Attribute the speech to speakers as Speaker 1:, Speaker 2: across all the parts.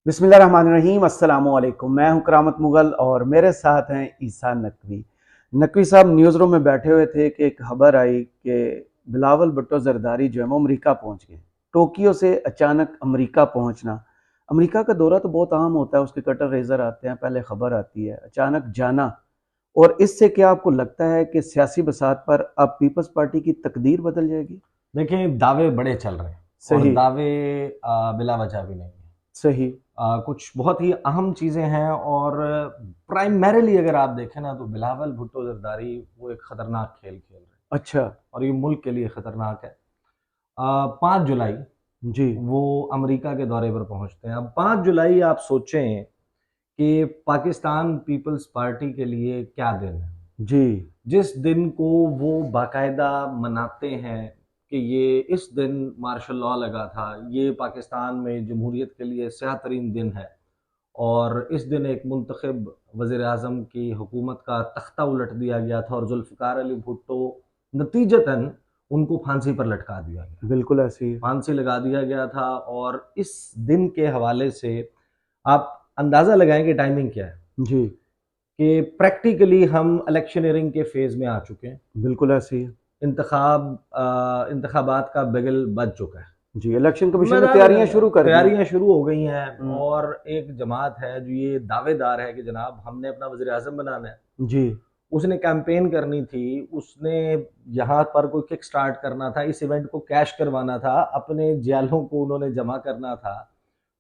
Speaker 1: बिस्मिल्लाहिर्रहमानिर्रहीम अस्सलामु अलैकुम। मैं हूं करामत मुगल और मेरे साथ हैं ईसा नकवी। नकवी साहब न्यूज़ रूम में बैठे हुए थे कि एक खबर आई कि बिलावल भुट्टो जरदारी जो है वो अमेरिका पहुंच गए। टोक्यो से अचानक अमेरिका पहुंचना, अमेरिका का दौरा तो बहुत अहम होता है, उसके कटर रेजर आते हैं, पहले खबर आती है, अचानक जाना। और इससे क्या आपको लगता है कि सियासी बसात पर अब पीपल्स पार्टी की तकदीर बदल जाएगी?
Speaker 2: देखिए, दावे बड़े चल रहे हैं और
Speaker 1: सही।
Speaker 2: दावे बिला वजह भी नहीं है।
Speaker 1: सही।
Speaker 2: कुछ बहुत ही अहम चीज़ें हैं और प्राइमरीली अगर आप देखें ना तो बिलावल भुट्टो जरदारी वो एक खतरनाक खेल खेल रहे हैं
Speaker 1: अच्छा।
Speaker 2: और ये मुल्क के लिए खतरनाक है। 5 जुलाई
Speaker 1: जी।
Speaker 2: वो अमेरिका के दौरे पर पहुंचते हैं। अब 5 जुलाई आप सोचें कि पाकिस्तान पीपल्स पार्टी के लिए क्या दिन है।
Speaker 1: जी।
Speaker 2: जिस दिन को वो बाकायदा मनाते हैं कि ये इस दिन मार्शल लॉ लगा था, ये पाकिस्तान में जमहूरियत के लिए स्याह तरीन दिन है और इस दिन एक मुंतखब वज़ीर आज़म की हुकूमत का तख्ता उलट दिया गया था और जुल्फ़िकार अली भुट्टो नतीजतन उनको फांसी पर लटका दिया गया,
Speaker 1: बिल्कुल ऐसे ही है।
Speaker 2: फांसी लगा दिया गया था। और इस दिन के हवाले से आप अंदाज़ा लगाएं कि टाइमिंग क्या है,
Speaker 1: जी।
Speaker 2: कि प्रैक्टिकली हम इलेक्शनरिंग के फेज़ में आ चुके हैं।
Speaker 1: बिल्कुल ऐसे ही है।
Speaker 2: इंतखाबात का बिगल बज चुका है।
Speaker 1: जी, इलेक्शन कमीशन ने
Speaker 2: मैदान
Speaker 1: तैयारियां शुरू कर दी हैं।
Speaker 2: तैयारियां शुरू हो गई हैं
Speaker 1: हम्म।
Speaker 2: और एक जमात है जो ये दावेदार है कि जनाब हमने अपना वज़ीर आज़म बनाना है।
Speaker 1: जी।
Speaker 2: उसने कैंपेन करनी थी, उसने यहाँ पर कोई किक स्टार्ट करना था, इस इवेंट को कैश करवाना था, अपने जियालों को उन्होंने जमा करना था,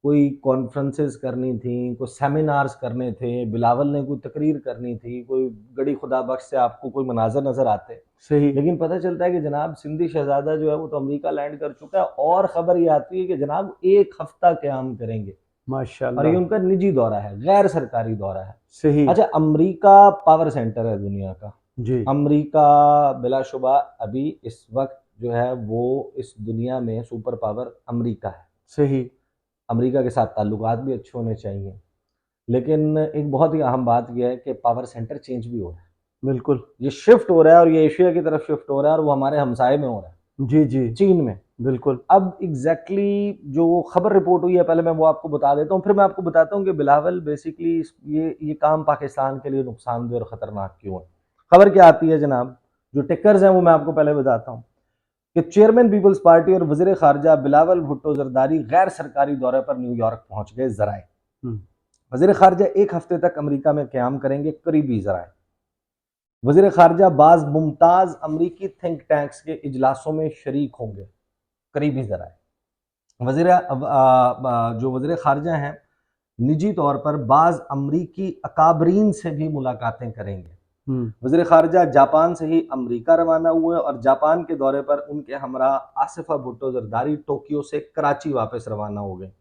Speaker 2: कोई कॉन्फ्रेंसेस करनी थी, कोई सेमिनार्स करने थे, बिलावल ने कोई तकरीर करनी थी, कोई गड़ी खुदा बख्श से आपको कोई मनाजर नज़र आते।
Speaker 1: सही।
Speaker 2: लेकिन पता चलता है कि जनाब सिंधी शहजादा जो है वो तो अमेरिका लैंड कर चुका है और खबर ये आती है कि जनाब 1 हफ्ता क़याम करेंगे और ये
Speaker 1: माशाल्लाह।
Speaker 2: उनका निजी दौरा है, गैर सरकारी दौरा है।
Speaker 1: सही।
Speaker 2: अच्छा, अमेरिका पावर सेंटर है दुनिया का।
Speaker 1: जी।
Speaker 2: अमेरिका बिलाशुबा अभी इस वक्त जो है वो इस दुनिया में सुपर पावर अमेरिका है।
Speaker 1: सही।
Speaker 2: अमेरिका के साथ ताल्लुकात भी अच्छे होने चाहिए। लेकिन एक बहुत ही अहम बात यह है कि पावर सेंटर चेंज भी हो रहा है।
Speaker 1: बिल्कुल।
Speaker 2: ये शिफ्ट हो रहा है और ये एशिया की तरफ शिफ्ट हो रहा है और वो हमारे हमसाए में हो रहा है,
Speaker 1: जी। जी।
Speaker 2: चीन में।
Speaker 1: बिल्कुल।
Speaker 2: अब जो खबर रिपोर्ट हुई है, पहले मैं वो आपको बता देता हूँ, फिर मैं आपको बताता हूँ कि बिलावल बेसिकली ये काम पाकिस्तान के लिए नुकसानदेह और ख़तरनाक क्यों है। खबर क्या आती है जनाब, जो टिकर्स हैं वो मैं आपको पहले बताता हूँ कि चेयरमैन पीपल्स पार्टी और वज़ीर ख़ारजा बिलावल भुट्टो जरदारी गैर सरकारी दौरे पर न्यूयॉर्क पहुंच गए। ज़राए
Speaker 1: हम्म।
Speaker 2: वज़ीर ख़ारजा 1 हफ्ते तक अमेरिका में क़याम करेंगे, करीबी ज़राए। वज़ीर ख़ारजा बाज़ मुमताज़ अमरीकी थिंक टैंक्स के इजलासों में शरीक होंगे, करीबी ज़राए। जो वज़ीर ख़ारजा हैं निजी तौर पर बाज़ अमरीकी अकाबरीन से भी मुलाकातें करेंगे।
Speaker 1: हम्म।
Speaker 2: वज़ीर ख़ारजा जापान से ही अमरीका रवाना हुए और जापान के दौरे पर उनके हमरा आसिफा भुट्टो जरदारी टोक्यो से कराची वापस रवाना हो गए।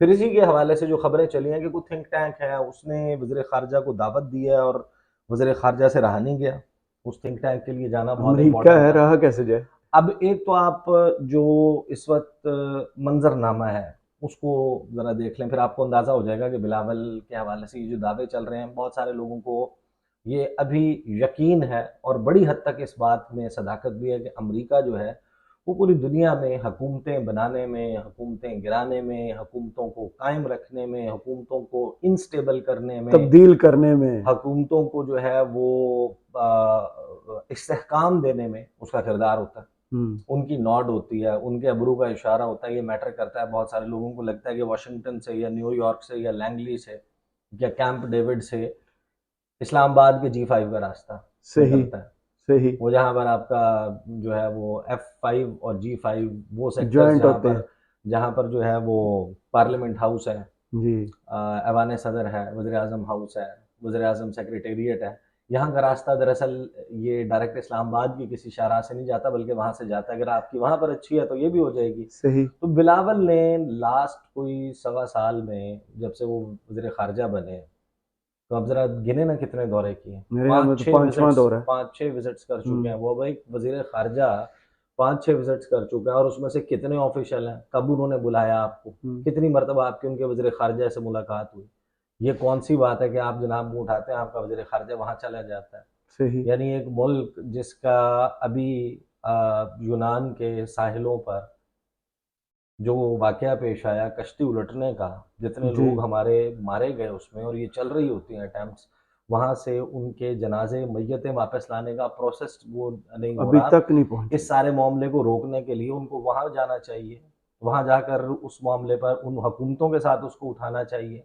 Speaker 2: फिर इसी के हवाले से जो खबरें चली हैं कि कोई थिंक टैंक है उसने वज़ीर ख़ारजा को दावत दी है और वज़ीर ख़ारजा से रहा नहीं गया। उस थिंक टैंक के लिए जाना बहुत
Speaker 1: अमेरिका
Speaker 2: इंपॉर्टेंट
Speaker 1: है,
Speaker 2: था।
Speaker 1: रहा कैसे जाए?
Speaker 2: अब एक तो आप जो इस वक्त मंजरनामा है उसको ज़रा देख लें, फिर आपको अंदाज़ा हो जाएगा कि बिलावल के हवाले से ये जो दावे चल रहे हैं, बहुत सारे लोगों को ये अभी यकीन है और बड़ी हद तक इस बात में सदाकत भी है कि अमेरिका जो है वो पूरी दुनिया में हुकूमतें बनाने में, हुकूमतें गिराने में, हुकूमतों को कायम रखने में, हुकूमतों को इंस्टेबल करने में,
Speaker 1: तब्दील करने में।
Speaker 2: हुकूमतों को जो है वो इस्तेहकाम देने में उसका किरदार होता है।
Speaker 1: हम्म।
Speaker 2: उनकी नॉड होती है, उनके अबरू का इशारा होता है, ये मैटर करता है। बहुत सारे लोगों को लगता है कि वाशिंगटन से या न्यूयॉर्क से या लैंगली से या कैंप डेविड से इस्लामाबाद के G5 का रास्ता
Speaker 1: सही।
Speaker 2: निकलता है।
Speaker 1: सही।
Speaker 2: वो जहाँ पर आपका जो है वो F5 और G5 वो सेक्टर्स
Speaker 1: जॉइंट होते हैं।
Speaker 2: जहाँ पर जो है वो पार्लियामेंट हाउस है,
Speaker 1: जी।
Speaker 2: ऐवान सदर है, वज़ीर आज़म हाउस है, वज़ीर आज़म सेक्रेटेरिएट है। यहाँ का रास्ता दरअसल ये डायरेक्ट इस्लामाबाद की किसी शाहराह से नहीं जाता बल्कि वहाँ से जाता है। अगर आपकी वहाँ पर अच्छी है तो ये भी हो जाएगी।
Speaker 1: सही।
Speaker 2: तो बिलावल ने लास्ट कोई सवा साल में जब से वो वज़ीर ख़ारजा बने, तो आप ज़रा गिने ना कितने दौरे किए हैं।
Speaker 1: मेरे यहाँ में तो पांचवा दौर है।
Speaker 2: 5-6 विज़िट्स कर चुके
Speaker 1: हम्म।
Speaker 2: हैं। वो भाई वज़ीर ख़ारजा 5-6 विज़िट्स कर चुका है और उसमें से कितने ऑफ़िशियल हैं? कब उन्होंने बुलाया आपको?
Speaker 1: हम्म।
Speaker 2: कितनी मर्तबा आपकी उनके वज़ीर ख़ारजा से मुलाकात हुई? ये कौन-सी बात है कि आप जनाब मुँह उठाते हैं, आपका वज़ीर ख़ारजा वहाँ चला जाता है।
Speaker 1: सही।
Speaker 2: यानी एक मुल्क जिसका अभी यूनान के साहिलों पर जो वाकया पेश आया कश्ती उलटने का, जितने
Speaker 1: जी।
Speaker 2: लोग हमारे मारे गए उसमें, और ये चल रही होती हैं अटेम्प्ट्स, वहाँ से उनके जनाजे, मैयतें वापस लाने का प्रोसेस वो नहीं हो
Speaker 1: अभी
Speaker 2: रहा।
Speaker 1: तक नहीं पहुंची।
Speaker 2: इस सारे मामले को रोकने के लिए उनको वहाँ जाना चाहिए, वहाँ जाकर उस मामले पर उन हुकूमतों के साथ उसको उठाना चाहिए,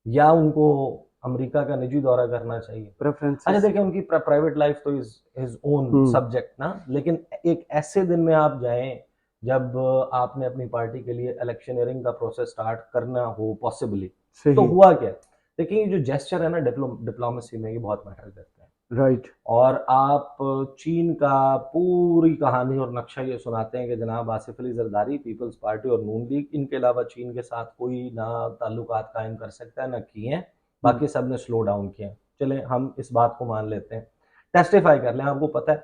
Speaker 2: या उनको अमेरिका का निजी दौरा करना चाहिए। अच्छा
Speaker 1: प्रेफरेंसेस।
Speaker 2: देखिए, उनकी प्राइवेट लाइफ तो is his own
Speaker 1: hmm.
Speaker 2: Subject ना, लेकिन एक ऐसे दिन में आप जाएं जब आपने अपनी पार्टी के लिए इलेक्शनियरिंग का प्रोसेस स्टार्ट करना हो पॉसिबली, तो
Speaker 1: सही।
Speaker 2: हुआ क्या? देखिए, ये जो जेस्चर है ना डिप्लोमेसी में, ये बहुत मैटर करता है।
Speaker 1: राइट।
Speaker 2: और आप चीन का पूरी कहानी और नक्शा ये सुनाते हैं कि जनाब आसिफ अली जरदारी, पीपल्स पार्टी और नून लीग, इनके अलावा चीन के साथ कोई ना ताल्लुकात कायम कर सकता है, ना किए हैं, बाकी सब ने स्लो डाउन किए हैं। चलें, हम इस बात को मान लेते हैं, टेस्टिफाई कर लें। आपको पता है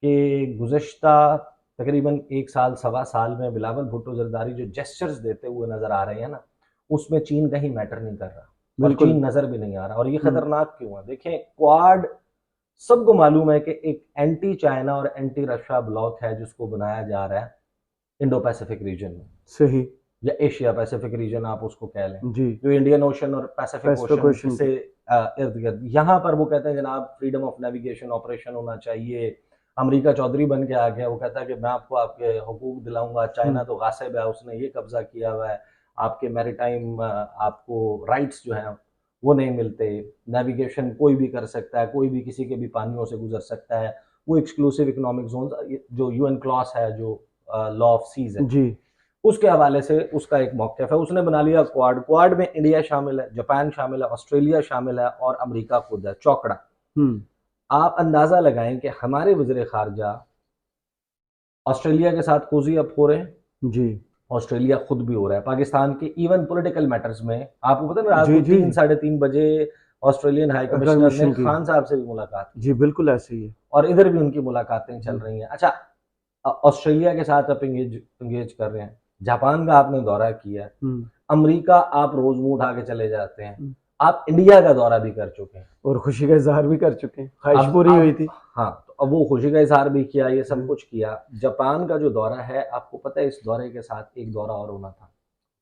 Speaker 2: कि गुज़श्ता तकरीबन 1 साल, सवा साल में बिलावल भुट्टो ज़रदारी जो जेस्चर्स देते हुए नज़र आ रहे हैं ना, उसमें चीन कहीं मैटर नहीं कर रहा, और
Speaker 1: बिल्कुल।
Speaker 2: चीन नज़र भी नहीं आ रहा। और ये
Speaker 1: हम्म।
Speaker 2: खतरनाक क्यों है? देखें, क्वाड सबको मालूम है कि एक एंटी चाइना और एंटी रशिया ब्लॉक है जिसको बनाया जा रहा है इंडो पैसिफिक रीजन में,
Speaker 1: सही।
Speaker 2: या एशिया पैसिफिक रीजन आप उसको कह लें,
Speaker 1: जी।
Speaker 2: जो इंडियन ओशन और पैसिफिक
Speaker 1: पैसिफिक
Speaker 2: ओशन
Speaker 1: ओशन
Speaker 2: से
Speaker 1: के।
Speaker 2: इर्द गिर्द। यहाँ पर वो कहते हैं जनाब फ्रीडम ऑफ नेविगेशन ऑपरेशन होना चाहिए। अमेरिका चौधरी बन के आ गया, वो कहता है कि मैं आपको आपके हुकूक दिलाऊंगा,
Speaker 1: हम्म।
Speaker 2: चाइना तो गासिब है, उसने ये कब्जा किया हुआ है, आपके मैरीटाइम आपको राइट्स जो हैं वो नहीं मिलते, नेविगेशन कोई भी कर सकता है, कोई भी किसी के भी पानियों से गुजर सकता है, वो एक्सक्लूसिव इकोनॉमिक जोन जो यूएन क्लॉस है, जो लॉ ऑफ सीज है,
Speaker 1: जी।
Speaker 2: उसके हवाले से उसका एक मौक़िफ़ है। उसने बना लिया क्वाड। क्वाड में इंडिया शामिल है, जापान शामिल है, ऑस्ट्रेलिया शामिल है, और अमेरिका खुद है, चौकड़ा।
Speaker 1: हम्म।
Speaker 2: आप अंदाज़ा लगाएं कि हमारे वज़ीर ख़ारजा ऑस्ट्रेलिया के साथ कोज़ी अप हो रहे हैं,
Speaker 1: जी।
Speaker 2: ऑस्ट्रेलिया खुद भी हो रहा है। पाकिस्तान के इवन पॉलिटिकल मैटर्स में आपको पता है ना, रात
Speaker 1: जी।
Speaker 2: को
Speaker 1: जी।
Speaker 2: 3 साढ़े 3 बजे ऑस्ट्रेलियन हाई कमिश्नर ने
Speaker 1: कमीशन की।
Speaker 2: खान साहब से भी मुलाकात की,
Speaker 1: जी बिल्कुल ऐसे ही है।
Speaker 2: और इधर भी उनकी मुलाकातें चल
Speaker 1: हम्म।
Speaker 2: रही हैं। अच्छा, ऑस्ट्रेलिया के साथ आप इंगेज कर रहे हैं, जापान का आपने दौरा किया है,
Speaker 1: हम्म।
Speaker 2: अमेरिका आप रोज मुंह उठा के चले जाते हैं,
Speaker 1: हम्म।
Speaker 2: आप इंडिया का दौरा भी कर चुके हैं।
Speaker 1: और खुशी का इजहार भी कर चुके हैं, ख्वाहिश पूरी हुई
Speaker 2: अब
Speaker 1: थी।
Speaker 2: हाँ, तो अब वो खुशी का इजहार भी किया, ये सब
Speaker 1: हम्म।
Speaker 2: कुछ किया। जापान का जो दौरा है, आपको पता है इस दौरे के साथ एक दौरा और होना था,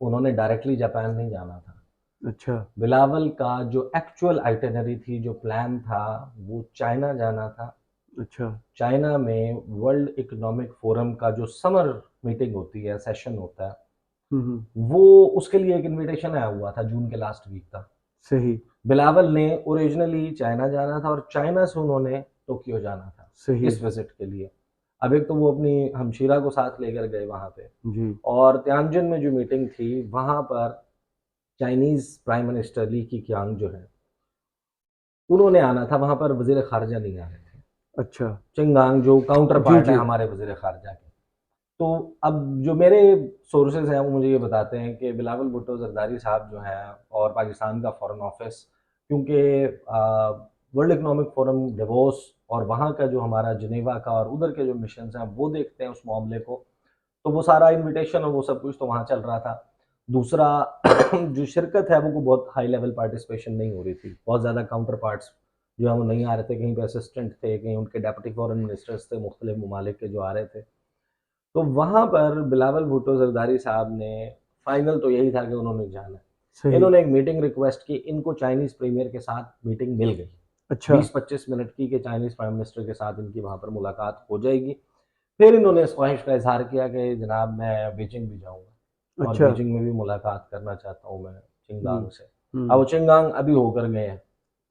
Speaker 2: उन्होंने डायरेक्टली जापान नहीं जाना था।
Speaker 1: अच्छा।
Speaker 2: बिलावल का जो एक्चुअल आइटिनरी थी, जो प्लान था, वो चाइना जाना था।
Speaker 1: अच्छा।
Speaker 2: चाइना में वर्ल्ड इकोनॉमिक फोरम का जो समर मीटिंग होती है, सेशन होता है,
Speaker 1: हम्म।
Speaker 2: वो उसके लिए एक इनविटेशन आया हुआ था जून के लास्ट वीक का।
Speaker 1: सही।
Speaker 2: बिलावल ने ओरिजिनली चाइना जाना था, और चाइना से उन्होंने टोक्यो जाना था
Speaker 1: सही।
Speaker 2: इस विजिट के लिए। अब एक तो वो अपनी हमशीरा को साथ लेकर गए वहाँ पे,
Speaker 1: जी।
Speaker 2: और तियानजिन में जो मीटिंग थी वहाँ पर चाइनीज प्राइम मिनिस्टर ली की क्यांग जो है, उन्होंने आना था, वहाँ पर वजीर खारजा नहीं आ रहे थे।
Speaker 1: अच्छा।
Speaker 2: चिंगांग जो काउंटर
Speaker 1: जी।
Speaker 2: पार्ट है
Speaker 1: जी।
Speaker 2: हमारे वजीर खारजा के। तो अब जो मेरे सोर्सेज हैं वो मुझे ये बताते हैं कि बिलावल भुट्टो जरदारी साहब जो हैं, और पाकिस्तान का फॉरेन ऑफिस, क्योंकि वर्ल्ड इकोनॉमिक फोरम डिवोर्स और वहाँ का जो हमारा जिनेवा का और उधर के जो मिशन हैं वो देखते हैं उस मामले को, तो वो सारा इनविटेशन और वो सब कुछ तो वहाँ चल रहा था। दूसरा जो शिरकत है वो बहुत हाई लेवल पार्टिसिपेशन नहीं हो रही थी, बहुत ज़्यादा काउंटर पार्ट्स जो है वो नहीं आ रहे थे, कहीं पे असिस्टेंट थे, कहीं उनके डेप्यूटी फॉरेन मिनिस्टर्स थे मुख्तलिफ ममालिक के जो आ रहे थे। तो वहाँ पर बिलावल भुट्टो जरदारी साहब ने, फाइनल तो यही था कि उन्होंने जाना है।
Speaker 1: सही।
Speaker 2: इन्होंने एक मीटिंग रिक्वेस्ट की, इनको चाइनीज़ प्रीमियर के साथ मीटिंग मिल गई,
Speaker 1: अच्छा।
Speaker 2: 20-25 मिनट की, कि चाइनीज़ प्राइम मिनिस्टर के साथ इनकी वहाँ पर मुलाकात हो जाएगी। फिर इन्होंने इस ख्वाहिश का इजहार किया कि जनाब मैं बीजिंग भी जाऊँगा, और
Speaker 1: अच्छा।
Speaker 2: बीजिंग में भी मुलाकात करना चाहता हूँ मैं
Speaker 1: हम्म।
Speaker 2: चिंगांग से। अब
Speaker 1: हम्म।
Speaker 2: वो चिंगांग अभी होकर गए हैं,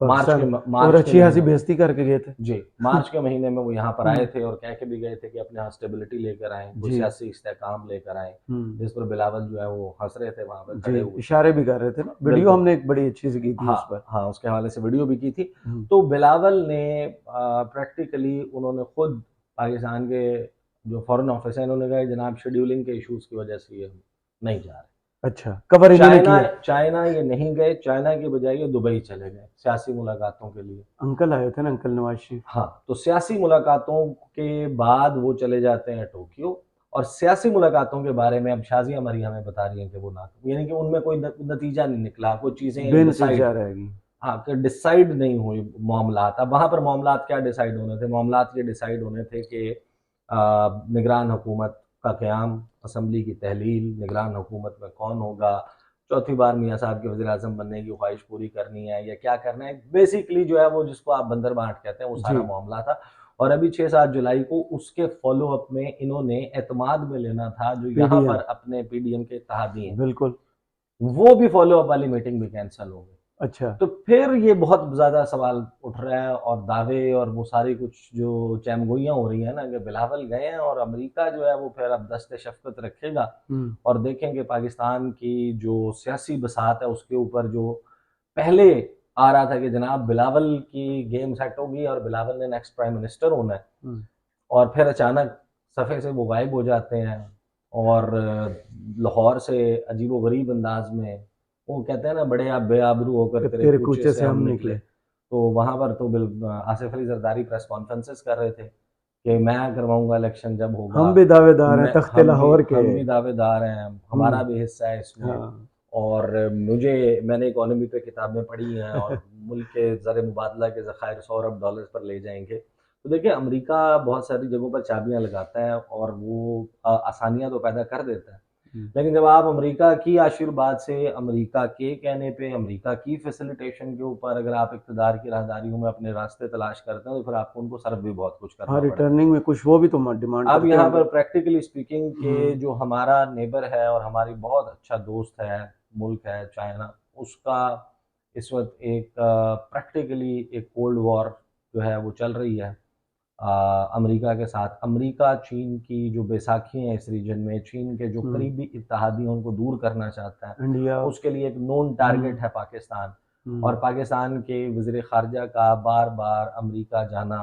Speaker 1: पाकिस्तान। और
Speaker 2: मार्च के
Speaker 1: अच्छी खासी
Speaker 2: महीने में।
Speaker 1: बेइज्जती करके गए थे।
Speaker 2: जी, मार्च के महीने में वो यहाँ पर आए
Speaker 1: हम्म।
Speaker 2: थे, और कह के भी गए थे कि अपने यहाँ स्टेबिलिटी लेकर आएँ, कोई
Speaker 1: जी।
Speaker 2: सियासी इस्तेहकाम लेकर आएँ,
Speaker 1: हम्म।
Speaker 2: जिस पर बिलावल जो है वो हँस रहे थे वहाँ पर
Speaker 1: जी।
Speaker 2: खड़े हुए।
Speaker 1: इशारे भी कर रहे थे ना, वीडियो
Speaker 2: बिल्कुल।
Speaker 1: हमने एक बड़ी अच्छी सी की थी उस
Speaker 2: हाँ,
Speaker 1: पर।
Speaker 2: हाँ, उसके हवाले से वीडियो भी की थी।
Speaker 1: हम्म।
Speaker 2: तो बिलावल ने प्रैक्टिकली उन्होंने खुद पाकिस्तान के जो फॉरेन ऑफिस है, इन्होंने कहा जनाब शेड्यूलिंग के इश्यूज़ की वजह से ये हम नहीं जा रहे।
Speaker 1: अच्छा, कवर इन्होंने
Speaker 2: चाइना
Speaker 1: किया।
Speaker 2: चाइना ये नहीं गए, चाइना के बजाय ये दुबई चले गए सियासी मुलाकातों के लिए।
Speaker 1: अंकल आए थे ना, अंकल नवाज शरीफ।
Speaker 2: हाँ, तो सियासी मुलाकातों के बाद वो चले जाते हैं टोक्यो, और सियासी मुलाकातों के बारे में अब शाज़िया मरी हमें बता रही हैं कि वो ना, यानी कि उनमें कोई नतीजा नहीं निकला, कोई चीज़ें
Speaker 1: बेनतीजा
Speaker 2: डिसाइड,
Speaker 1: रहेगी।
Speaker 2: हाँ, कि डिसाइड नहीं हुई मामलात। अब वहाँ पर मामलात क्या डिसाइड होने थे? मामलात ये डिसाइड होने थे कि निगरान हुकूमत का क़याम, असम्बली की तहलील, निगरान हुकूमत में कौन होगा, चौथी बार मियाँ साहब के वज़ीर-ए-आज़म बनने की ख्वाहिश पूरी करनी है या क्या करना है, बेसिकली जो है वो जिसको आप बंदरबांट कहते हैं, वो
Speaker 1: जी,
Speaker 2: सारा मामला था। और अभी 6-7 जुलाई को उसके फ़ॉलो अप में इन्होंने एतमाद में लेना था, जो यहाँ
Speaker 1: पीडीएम,
Speaker 2: पर अपने पीडीएम के इत्तेहादी हैं,
Speaker 1: बिल्कुल,
Speaker 2: वो भी फ़ॉलो अप वाली मीटिंग भी कैंसल हो गई।
Speaker 1: अच्छा,
Speaker 2: तो फिर ये बहुत ज़्यादा सवाल उठ रहा है और दावे और वो सारी कुछ जो चैमगोइयाँ हो रही हैं ना कि बिलावल गए हैं और अमेरिका जो है वो फिर अब दस्ते-शफ़क़त रखेगा
Speaker 1: हुँ,
Speaker 2: और देखेंगे पाकिस्तान की जो सियासी बसात है उसके ऊपर जो पहले आ रहा था कि जनाब बिलावल की गेम सेट होगी और बिलावल ने नेक्स्ट प्राइम मिनिस्टर होना है
Speaker 1: हुँ,
Speaker 2: और फिर अचानक सफ़े से वो गायब हो जाते हैं और लाहौर से अजीबो-गरीब अंदाज़ में वो कहते हैं ना बड़े आप बेआबरू होकर
Speaker 1: कि
Speaker 2: तेरे
Speaker 1: तेरे
Speaker 2: कूचे
Speaker 1: कूचे
Speaker 2: से
Speaker 1: से
Speaker 2: हम
Speaker 1: हम
Speaker 2: निकले।
Speaker 1: निकले,
Speaker 2: तो वहाँ पर तो आसिफ अली ज़रदारी प्रेस कॉन्फ्रेंसेस कर रहे थे कि मैं करवाऊँगा इलेक्शन जब होगा,
Speaker 1: हम भी दावेदार हैं
Speaker 2: मैं
Speaker 1: तख्ते लाहौर के,
Speaker 2: हम भी दावेदार हैं, हमारा
Speaker 1: हुँ,
Speaker 2: भी हिस्सा है इसमें
Speaker 1: हाँ,
Speaker 2: और मैंने इकोनॉमी पे किताबें पढ़ी हैं और मुल्क के ज़र मुबादला के ज़खायर $100 अरब पर ले जाएँगे। तो देखिए अमेरिका बहुत सारी जगहों पर चाबियाँ लगाता है और वो आसानियाँ तो पैदा कर देता है।
Speaker 1: हुँ,
Speaker 2: लेकिन जब आप अमेरिका की आशीर्वाद से, अमेरिका के कहने पे, अमेरिका की फ़ैसिलिटेशन के ऊपर अगर आप इक़्तिदार की राहदारियों में अपने रास्ते तलाश करते हैं, तो फिर आपको उनको सर्व भी बहुत कुछ
Speaker 1: हाँ,
Speaker 2: करना पड़ता है।
Speaker 1: रिटर्निंग में कुछ वो भी तो म डिमांड
Speaker 2: अब
Speaker 1: करते
Speaker 2: यहाँ
Speaker 1: होंगे,
Speaker 2: पर प्रैक्टिकली स्पीकिंग के
Speaker 1: हुँ,
Speaker 2: जो हमारा नेबर है और हमारी बहुत अच्छा दोस्त है, मुल्क है चाइना, उसका इस वक़्त एक प्रैक्टिकली एक कोल्ड वॉर जो है वो चल रही है। अमेरिका के साथ अमेरिका चीन की जो बैसाखी हैं इस रीजन में, चीन के जो
Speaker 1: हुँ,
Speaker 2: करीबी इत्तेहादी हैं उनको दूर करना चाहता है।
Speaker 1: इंडिया,
Speaker 2: उसके लिए एक नोन टारगेट
Speaker 1: हुँ,
Speaker 2: है पाकिस्तान और
Speaker 1: हुँ,
Speaker 2: पाकिस्तान के वज़ीर ख़ारिजा का बार-बार अमेरिका जाना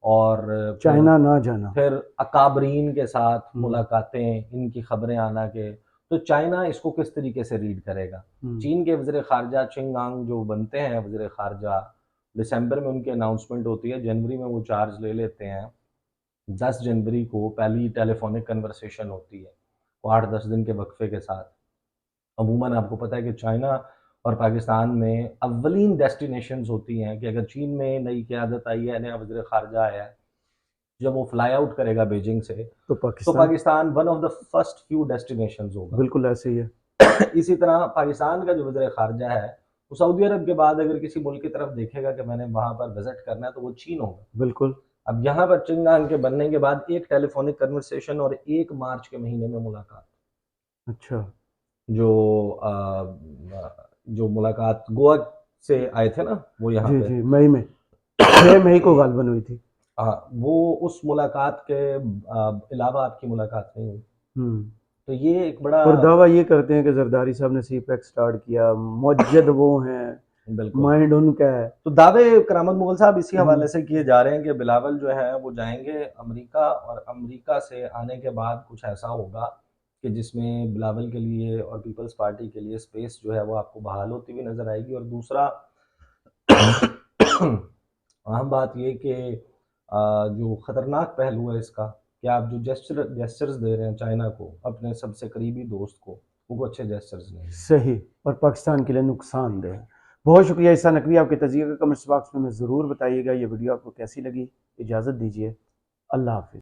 Speaker 2: और फिर
Speaker 1: चाइना ना जाना,
Speaker 2: फिर अकाबरीन के साथ
Speaker 1: हुँ,
Speaker 2: मुलाकातें, इनकी खबरें आना के तो चाइना इसको किस तरीके से रीड करेगा?
Speaker 1: हुँ,
Speaker 2: चीन के वज़ीर ख़ारिजा चिंग आंग जो बनते हैं वज़ीर ख़ारिजा, दिसंबर में उनकी अनाउंसमेंट होती है, जनवरी में वो चार्ज ले लेते हैं। 10 जनवरी को पहली टेलीफ़ोनिक कन्वर्सेशन होती है, वो 8-10 दिन के वक़्फ़े के साथ। अमूमन आपको पता है कि चाइना और पाकिस्तान में अव्वलीन डेस्टिनेशंस होती हैं कि अगर चीन में नई क़यादत आई है, नया वज़ीर ख़ारिजा आया है, जब वो फ्लाई आउट करेगा बीजिंग से,
Speaker 1: तो
Speaker 2: तो
Speaker 1: Pakistan,
Speaker 2: Pakistan one of the first few destinations होगा।
Speaker 1: बिल्कुल ऐसे ही है,
Speaker 2: इसी तरह पाकिस्तान का जो वज़ीर ख़ारिजा है, वो सऊदी अरब के बाद अगर किसी मुल्क की तरफ देखेगा कि मैंने वहाँ पर विज़िट करना है, तो वो चीन होगा।
Speaker 1: बिल्कुल,
Speaker 2: अब यहाँ पर चिंगांग के बनने के बाद एक टेलीफ़ोनिक कन्वर्सेशन और 1 मार्च के महीने में मुलाकात।
Speaker 1: अच्छा,
Speaker 2: जो जो मुलाकात गोवा से आए थे ना, वो यहाँ
Speaker 1: जी,
Speaker 2: पे
Speaker 1: जी, मई में, 6 मई को गालबन हुई थी,
Speaker 2: वो उस मुलाकात के अलावा आपकी मुलाकात नहीं हुई।
Speaker 1: हुँ,
Speaker 2: तो ये एक बड़ा
Speaker 1: और दावा ये करते हैं कि ज़रदारी साहब ने सीपैक स्टार्ट किया, मुवज्जद वो हैं,
Speaker 2: बिल्कुल।
Speaker 1: माइंड उनका है,
Speaker 2: तो दावे करामत मुग़ल साहब इसी
Speaker 1: हुँ,
Speaker 2: हवाले से किए जा रहे हैं कि बिलावल जो है वो जाएँगे अमेरिका और अमेरिका से आने के बाद कुछ ऐसा होगा कि जिसमें बिलावल के लिए और पीपल्स पार्टी के लिए स्पेस जो है वो आपको बहाल होती हुई नज़र आएगी और दूसरा अहम बात ये कि जो ख़तरनाक पहलू है इसका कि आप जो जेस्चर्स दे रहे हैं चाइना को, अपने सबसे करीबी दोस्त को, वो अच्छे जेस्चर्स नहीं हैं।
Speaker 1: सही और पाकिस्तान के लिए नुकसानदेह। बहुत शुक्रिया ईसा नकवी, आपके तज़िये का कमेंट्स बॉक्स में ज़रूर बताइएगा, ये वीडियो आपको कैसी लगी? इजाज़त दीजिए, अल्लाह हाफ़िज़।